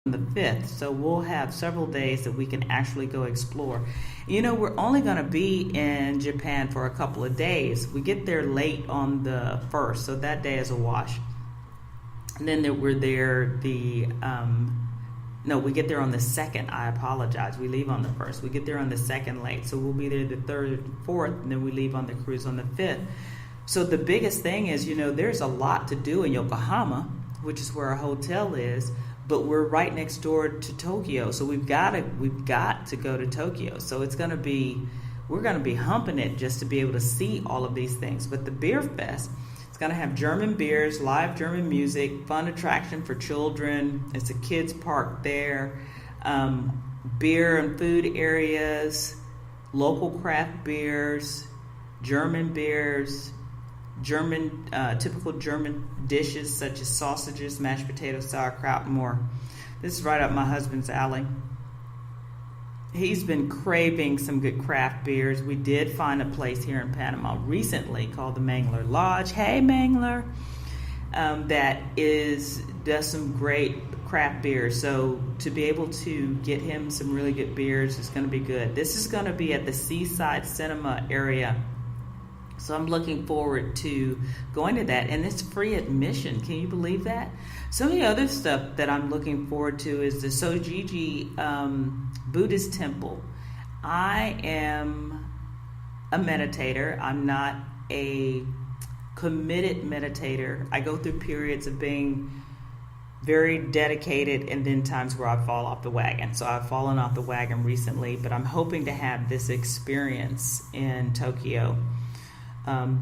the 5th, so we'll have several days that we can actually go explore. We're only going to be in Japan for a couple of days. We get there late on the 1st, so that day is a wash. And then we're there no, we get there on the 2nd. I apologize. We leave on the 1st. We get there on the 2nd late, so we'll be there the 3rd, 4th, and then we leave on the cruise on the 5th. So the biggest thing is, there's a lot to do in Yokohama, which is where our hotel is, but we're right next door to Tokyo, so we've got to go to Tokyo. So we're going to be humping it just to be able to see all of these things. But the beer fest, it's going to have German beers, live German music, fun attraction for children. It's a kids park there, beer and food areas, local craft beers, German beers, typical German dishes such as sausages, mashed potatoes, sauerkraut, and more. This is right up my husband's alley. He's been craving some good craft beers. We did find a place here in Panama recently called the Mangler Lodge. Hey, Mangler. That does some great craft beers. So to be able to get him some really good beers is going to be good. This is going to be at the Seaside Cinema area. So I'm looking forward to going to that, and it's free admission. Can you believe that? Some of the other stuff that I'm looking forward to is the Sojiji Buddhist temple. I am a meditator. I'm not a committed meditator. I go through periods of being very dedicated and then times where I fall off the wagon. So I've fallen off the wagon recently, but I'm hoping to have this experience in Tokyo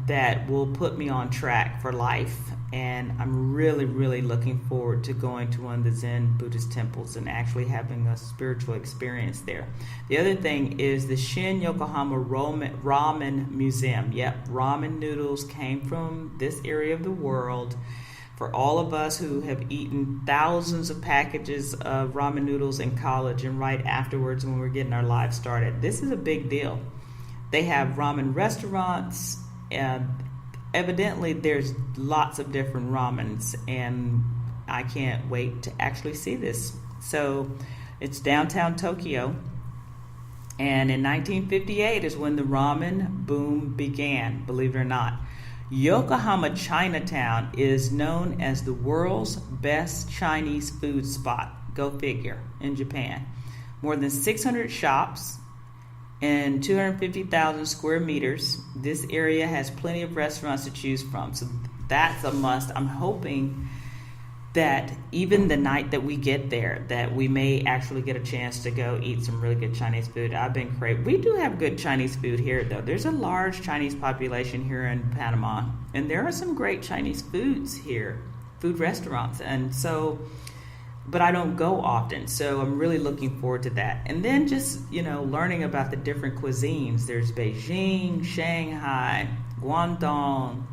that will put me on track for life, and I'm really, really looking forward to going to one of the Zen Buddhist temples and actually having a spiritual experience there. The other thing is the Shin Yokohama Ramen Museum. Yep, ramen noodles came from this area of the world. For all of us who have eaten thousands of packages of ramen noodles in college and right afterwards when we're getting our lives started, this is a big deal. They have ramen restaurants. Evidently there's lots of different ramens, and I can't wait to actually see this. So it's downtown Tokyo, and in 1958 is when the ramen boom began, believe it or not. Yokohama Chinatown is known as the world's best Chinese food spot, go figure, in Japan. More than 600 shops and 250,000 square meters. This area has plenty of restaurants to choose from, so that's a must. I'm hoping that even the night that we get there, that we may actually get a chance to go eat some really good Chinese food. I've been craving. We do have good Chinese food here, though. There's a large Chinese population here in Panama, and there are some great Chinese foods here, food restaurants, and so. But I don't go often, so I'm really looking forward to that. And then just, learning about the different cuisines. There's Beijing, Shanghai, Guangdong,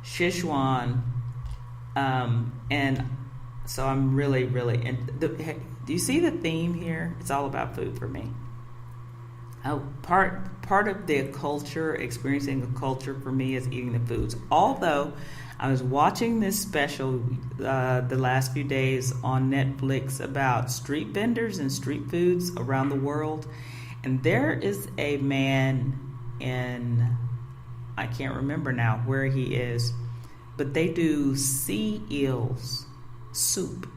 Sichuan, and so I'm really, really. Do you see the theme here? It's all about food for me. Part of the culture, experiencing the culture for me is eating the foods. Although I was watching this special the last few days on Netflix about street vendors and street foods around the world, and there is a man I can't remember now where he is, but they do sea eels soup.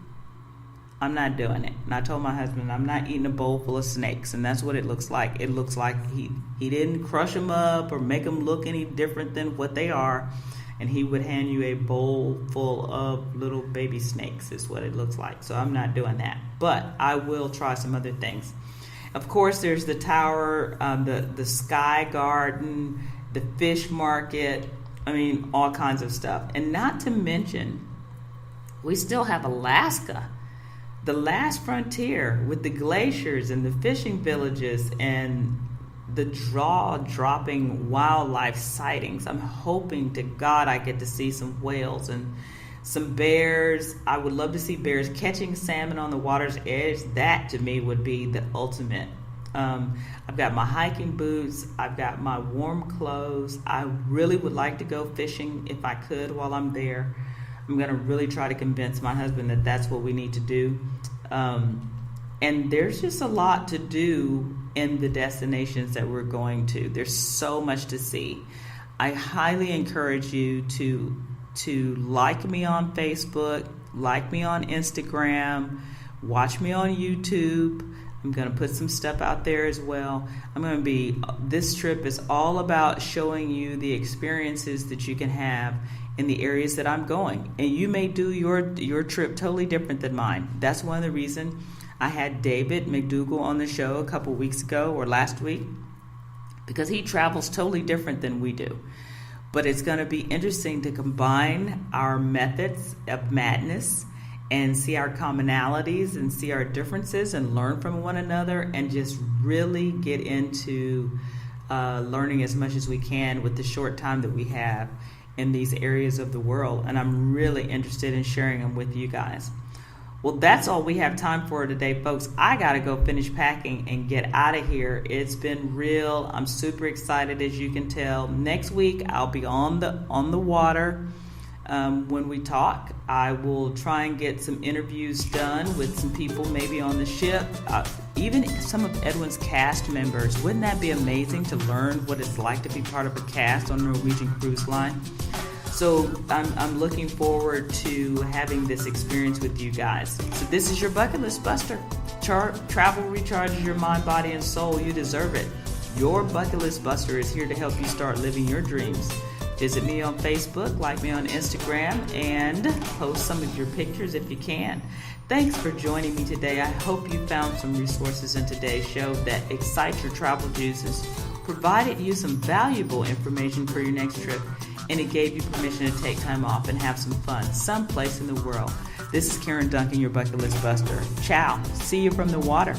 I'm not doing it. And I told my husband I'm not eating a bowl full of snakes, and that's what it looks like. It looks like he didn't crush them up or make them look any different than what they are, and he would hand you a bowl full of little baby snakes is what it looks like. So I'm not doing that, but I will try some other things. Of course, there's the tower, the Sky Garden, the fish market. I mean, all kinds of stuff. And not to mention, we still have Alaska, the last frontier, with the glaciers and the fishing villages and the jaw-dropping wildlife sightings. I'm hoping to God I get to see some whales and some bears. I would love to see bears catching salmon on the water's edge. That to me would be the ultimate. I've got my hiking boots. I've got my warm clothes. I really would like to go fishing if I could while I'm there. I'm going to really try to convince my husband that that's what we need to do. And there's just a lot to do in the destinations that we're going to. There's so much to see. I highly encourage you to like me on Facebook, like me on Instagram, watch me on YouTube. I'm going to put some stuff out there as well. This trip is all about showing you the experiences that you can have in the areas that I'm going. And you may do your trip totally different than mine. That's one of the reasons I had David McDougall on the show a couple weeks ago or last week, because he travels totally different than we do. But it's going to be interesting to combine our methods of madness and see our commonalities and see our differences and learn from one another, and just really get into learning as much as we can with the short time that we have in these areas of the world. And I'm really interested in sharing them with you guys. Well, that's all we have time for today, folks. I got to go finish packing and get out of here. It's been real. I'm super excited, as you can tell. Next week, I'll be on the water. When we talk, I will try and get some interviews done with some people maybe on the ship, even some of Edwin's cast members. Wouldn't that be amazing to learn what it's like to be part of a cast on a Norwegian Cruise Line? So I'm looking forward to having this experience with you guys. So this is your Bucket List Buster. Travel recharges your mind, body, and soul. You deserve it. Your Bucket List Buster is here to help you start living your dreams. Visit me on Facebook, like me on Instagram, and post some of your pictures if you can. Thanks for joining me today. I hope you found some resources in today's show that excite your travel juices, provided you some valuable information for your next trip, and it gave you permission to take time off and have some fun someplace in the world. This is Karen Duncan, your Bucket List Buster. Ciao. See you from the water.